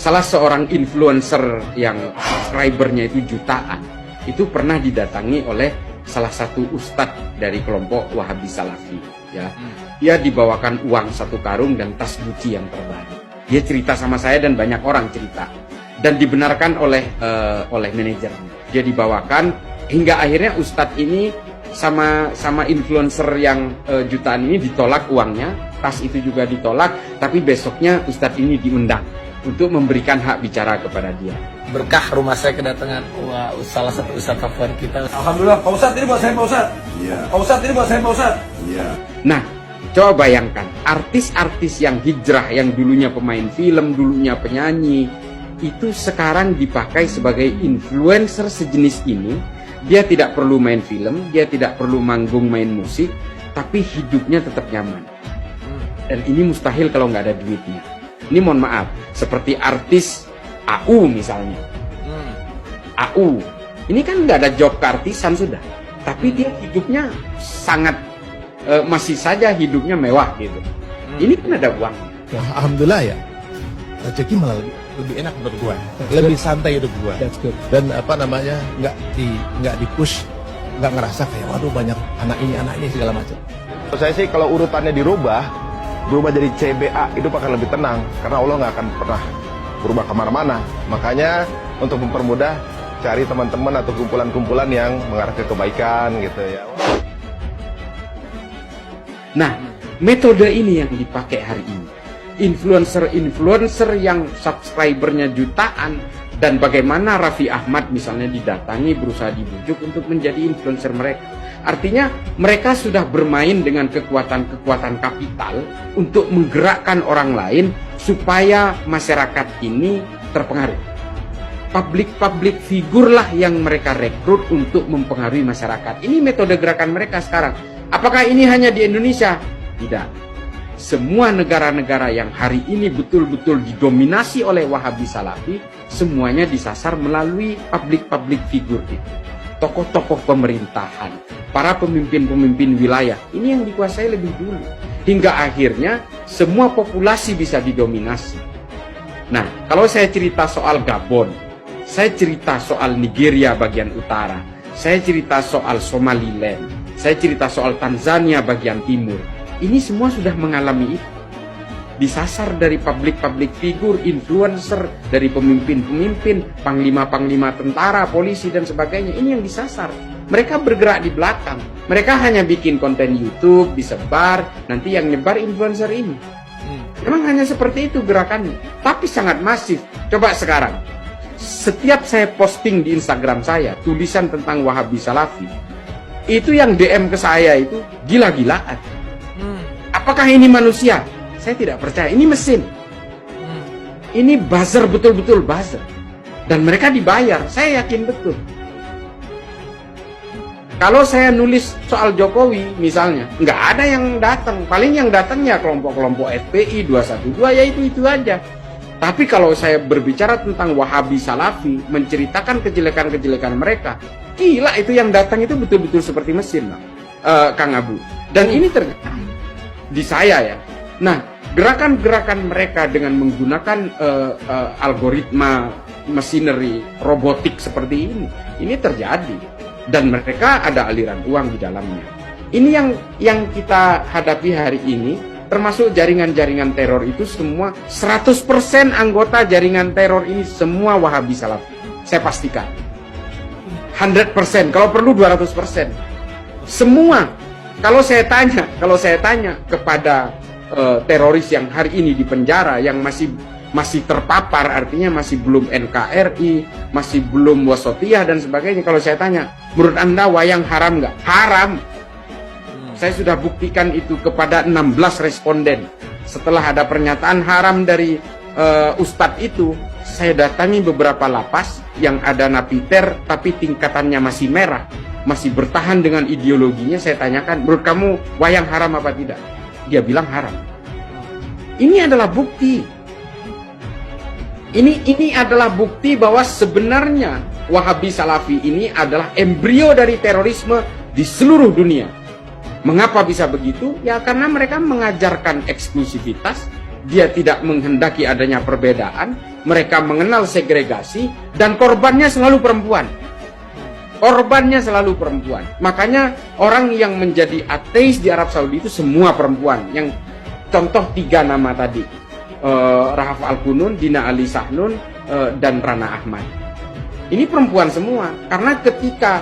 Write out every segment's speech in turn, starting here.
salah seorang influencer yang subscribernya itu jutaan, itu pernah didatangi oleh salah satu ustadz dari kelompok Wahabi Salafi. Ya, dia dibawakan uang 1 karung dan tas Gucci yang terbaru. Dia cerita sama saya dan banyak orang cerita, dan dibenarkan oleh manajernya. Dia dibawakan hingga akhirnya ustadz ini sama influencer yang jutaan ini ditolak uangnya, tas itu juga ditolak, tapi besoknya ustadz ini diundang untuk memberikan hak bicara kepada dia. Berkah rumah saya kedatangan salah satu ustadz favorit kita. Alhamdulillah, Pak Ustadz ini buat saya, Pak Ustadz. Iya. Pak Ustadz ini buat saya, Pak Ustadz. Iya. Nah, coba bayangkan artis-artis yang hijrah, yang dulunya pemain film, dulunya penyanyi, itu sekarang dipakai sebagai influencer sejenis ini. Dia tidak perlu main film, dia tidak perlu manggung main musik, tapi hidupnya tetap nyaman. Dan ini mustahil kalau nggak ada duitnya. Ini mohon maaf, seperti artis AU misalnya. AU, ini kan nggak ada job keartisan sudah, tapi dia hidupnya sangat masih saja hidupnya mewah gitu. Ini kan ada uang. Ya, alhamdulillah ya, rezeki malah lebih enak menurut gua, lebih santai hidup gua. Dan apa namanya, nggak di push, nggak ngerasa kayak waduh banyak anak ini segala macam. Saya sih kalau urutannya berubah jadi CBA itu akan lebih tenang, karena Allah nggak akan pernah berubah kemana-mana. Makanya untuk mempermudah, cari teman-teman atau kumpulan-kumpulan yang mengarah ke kebaikan gitu ya. Nah, metode ini yang dipakai hari ini. Influencer yang subscribernya jutaan, dan bagaimana Raffi Ahmad misalnya didatangi, berusaha dibujuk untuk menjadi influencer mereka. Artinya mereka sudah bermain dengan kekuatan kapital untuk menggerakkan orang lain supaya masyarakat ini terpengaruh. Public figure lah yang mereka rekrut untuk mempengaruhi masyarakat. Ini metode gerakan mereka sekarang. Apakah ini hanya di Indonesia? Tidak. Semua negara-negara yang hari ini betul-betul didominasi oleh Wahabi Salafi, semuanya disasar melalui public figure itu. Tokoh-tokoh pemerintahan, para pemimpin-pemimpin wilayah, ini yang dikuasai lebih dulu. Hingga akhirnya semua populasi bisa didominasi. Nah, kalau saya cerita soal Gabon, saya cerita soal Nigeria bagian utara, saya cerita soal Somaliland, saya cerita soal Tanzania bagian timur, ini semua sudah mengalami itu. Disasar dari public figure, influencer, dari pemimpin-pemimpin, panglima-panglima tentara, polisi, dan sebagainya. Ini yang disasar. Mereka bergerak di belakang. Mereka hanya bikin konten YouTube, disebar, nanti yang nyebar influencer ini. Memang hanya seperti itu gerakannya. Tapi sangat masif. Coba sekarang, setiap saya posting di Instagram saya, tulisan tentang Wahabi Salafi, itu yang DM ke saya itu gila-gilaan. Apakah ini manusia? Saya tidak percaya, ini mesin. Ini buzzer, betul-betul buzzer. Dan mereka dibayar, saya yakin betul. Kalau saya nulis soal Jokowi misalnya, nggak ada yang datang. Paling yang datang ya kelompok-kelompok FPI, 212, ya itu aja. Tapi kalau saya berbicara tentang Wahabi Salafi, menceritakan kejelekan-kejelekan mereka, gila, itu yang datang itu betul-betul seperti mesin, Kang Abu. Dan ini terjadi di saya ya. Nah, gerakan-gerakan mereka dengan menggunakan algoritma, machinery, robotik seperti ini terjadi, dan mereka ada aliran uang di dalamnya. Ini yang kita hadapi hari ini, termasuk jaringan-jaringan teror itu semua 100% anggota jaringan teror ini semua Wahabi Salafi. Saya pastikan 100%, kalau perlu 200%. Semua. Kalau saya tanya kepada teroris yang hari ini di penjara, yang masih terpapar, artinya masih belum NKRI, masih belum Wasatiyah dan sebagainya. Kalau saya tanya, menurut Anda wayang haram nggak? Haram. Saya sudah buktikan itu kepada 16 responden. Setelah ada pernyataan haram dari Ustadz itu, saya datangi beberapa lapas yang ada napiter tapi tingkatannya masih merah, masih bertahan dengan ideologinya. Saya tanyakan, menurut kamu wayang haram apa tidak? Dia bilang haram. Ini adalah bukti. Ini adalah bukti bahwa sebenarnya Wahabi Salafi ini adalah embrio dari terorisme di seluruh dunia. Mengapa bisa begitu? Ya karena mereka mengajarkan eksklusivitas, dia tidak menghendaki adanya perbedaan, mereka mengenal segregasi, dan korbannya selalu perempuan. Korbannya selalu perempuan. Makanya orang yang menjadi ateis di Arab Saudi itu semua perempuan. Yang contoh 3 nama tadi, Rahaf Al-Qunun, Dina Ali Sahnun, dan Rana Ahmad. Ini perempuan semua. Karena ketika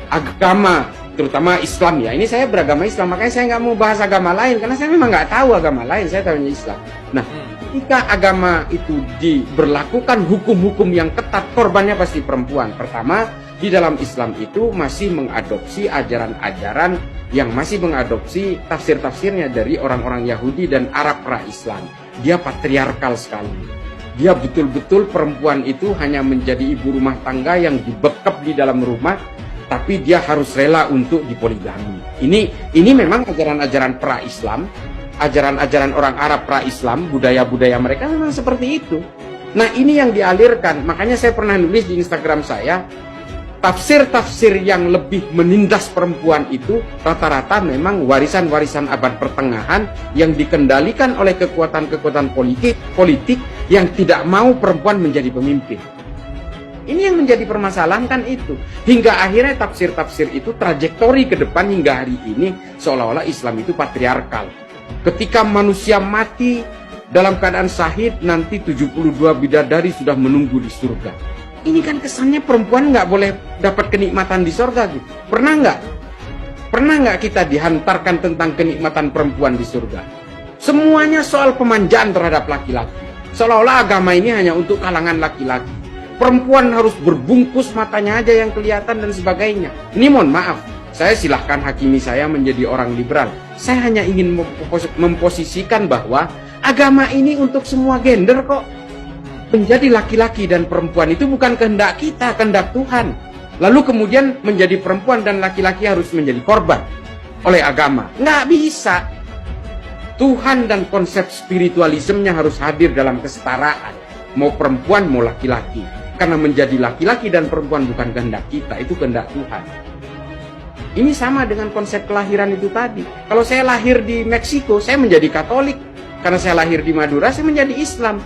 agama, terutama Islam ya, ini saya beragama Islam, makanya saya nggak mau bahas agama lain, karena saya memang nggak tahu agama lain, saya tahunya Islam. Nah, ketika agama itu diberlakukan hukum-hukum yang ketat, korbannya pasti perempuan. Pertama, di dalam Islam itu masih mengadopsi ajaran-ajaran yang masih mengadopsi tafsir-tafsirnya dari orang-orang Yahudi dan Arab pra-Islam. Dia patriarkal sekali. Dia betul-betul perempuan itu hanya menjadi ibu rumah tangga yang dibekap di dalam rumah, tapi dia harus rela untuk dipoligami. Ini memang ajaran-ajaran pra-Islam, ajaran-ajaran orang Arab pra-Islam, budaya-budaya mereka memang seperti itu. Nah, ini yang dialirkan. Makanya saya pernah nulis di Instagram saya, tafsir-tafsir yang lebih menindas perempuan itu rata-rata memang warisan-warisan abad pertengahan yang dikendalikan oleh kekuatan-kekuatan politik yang tidak mau perempuan menjadi pemimpin. Ini yang menjadi permasalahan kan itu. Hingga akhirnya tafsir-tafsir itu trajektori ke depan hingga hari ini seolah-olah Islam itu patriarkal. Ketika manusia mati dalam keadaan syahid, nanti 72 bidadari sudah menunggu di surga. Ini kan kesannya perempuan nggak boleh dapat kenikmatan di surga gitu. Pernah nggak? Pernah nggak kita dihantarkan tentang kenikmatan perempuan di surga? Semuanya soal pemanjaan terhadap laki-laki. Seolah-olah agama ini hanya untuk kalangan laki-laki. Perempuan harus berbungkus matanya aja yang kelihatan dan sebagainya. Ini mohon maaf, saya silahkan hakimi saya menjadi orang liberal. Saya hanya ingin memposisikan bahwa agama ini untuk semua gender kok. Menjadi laki-laki dan perempuan itu bukan kehendak kita, kehendak Tuhan. Lalu kemudian menjadi perempuan dan laki-laki harus menjadi korban oleh agama. Nggak bisa. Tuhan dan konsep spiritualismenya harus hadir dalam kesetaraan. Mau perempuan, mau laki-laki. Karena menjadi laki-laki dan perempuan bukan kehendak kita, itu kehendak Tuhan. Ini sama dengan konsep kelahiran itu tadi. Kalau saya lahir di Meksiko, saya menjadi Katolik. Karena saya lahir di Madura, saya menjadi Islam.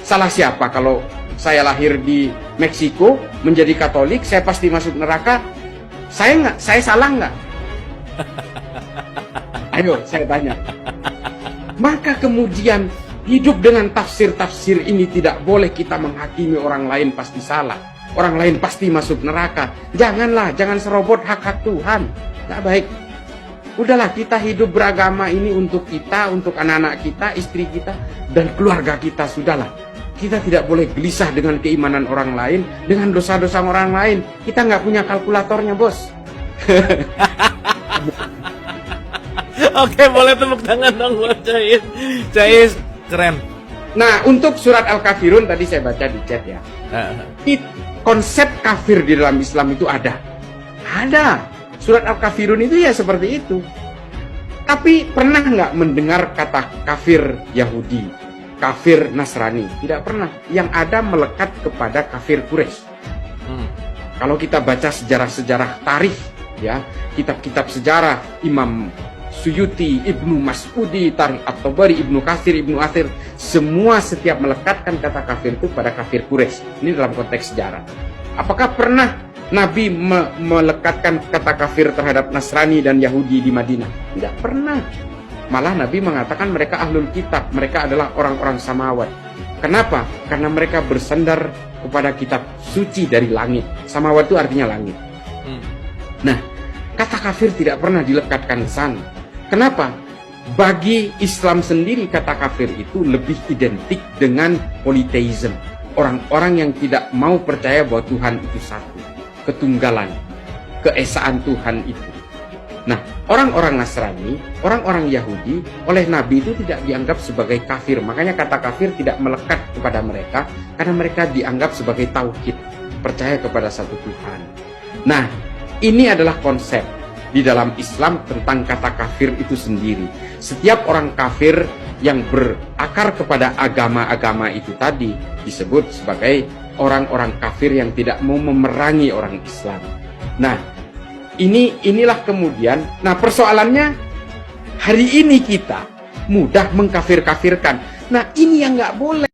Salah siapa kalau saya lahir di Meksiko menjadi Katolik, saya pasti masuk neraka? Saya salah nggak? Ayo, saya tanya. Maka kemudian hidup dengan tafsir-tafsir ini tidak boleh kita menghakimi orang lain pasti salah. Orang lain pasti masuk neraka. Janganlah, jangan serobot hak-hak Tuhan. Nggak baik. Udahlah, kita hidup beragama ini untuk kita, untuk anak-anak kita, istri kita, dan keluarga kita. Sudahlah. Kita tidak boleh gelisah dengan keimanan orang lain, dengan dosa-dosa orang lain. Kita nggak punya kalkulatornya, bos. Oke, boleh tepuk tangan dong buat Cais. Cais, keren. Nah, untuk surat Al-Kafirun tadi saya baca di chat ya. Konsep kafir di dalam Islam itu ada. Ada. Surat Al-Kafirun itu ya seperti itu. Tapi pernah nggak mendengar kata kafir Yahudi? Kafir Nasrani, tidak pernah. Yang ada melekat kepada kafir Quraisy. Kalau kita baca sejarah-sejarah tarikh, ya, kitab-kitab sejarah Imam Suyuti, Ibnu Mas'udi, Tarikh At-Tabari, Ibnu Katsir, Ibnu Athir, semua setiap melekatkan kata kafir itu pada kafir Quraisy. Ini dalam konteks sejarah. Apakah pernah Nabi melekatkan kata kafir terhadap Nasrani dan Yahudi di Madinah? Tidak pernah. Malah Nabi mengatakan mereka ahlul kitab, mereka adalah orang-orang samawat. Kenapa? Karena mereka bersandar kepada kitab suci dari langit. Samawat itu artinya langit. Nah, kata kafir tidak pernah dilekatkan ke sana. Kenapa? Bagi Islam sendiri kata kafir itu lebih identik dengan polytheism. Orang-orang yang tidak mau percaya bahwa Tuhan itu satu. Ketunggalan, keesaan Tuhan itu. Nah, orang-orang Nasrani, orang-orang Yahudi, oleh Nabi itu tidak dianggap sebagai kafir. Makanya kata kafir tidak melekat kepada mereka, karena mereka dianggap sebagai tauhid, percaya kepada satu Tuhan. Nah, ini adalah konsep di dalam Islam tentang kata kafir itu sendiri. Setiap orang kafir yang berakar kepada agama-agama itu tadi disebut sebagai orang-orang kafir yang tidak mau memerangi orang Islam. Nah, inilah kemudian, nah persoalannya hari ini kita mudah mengkafir-kafirkan. Nah, ini yang nggak boleh.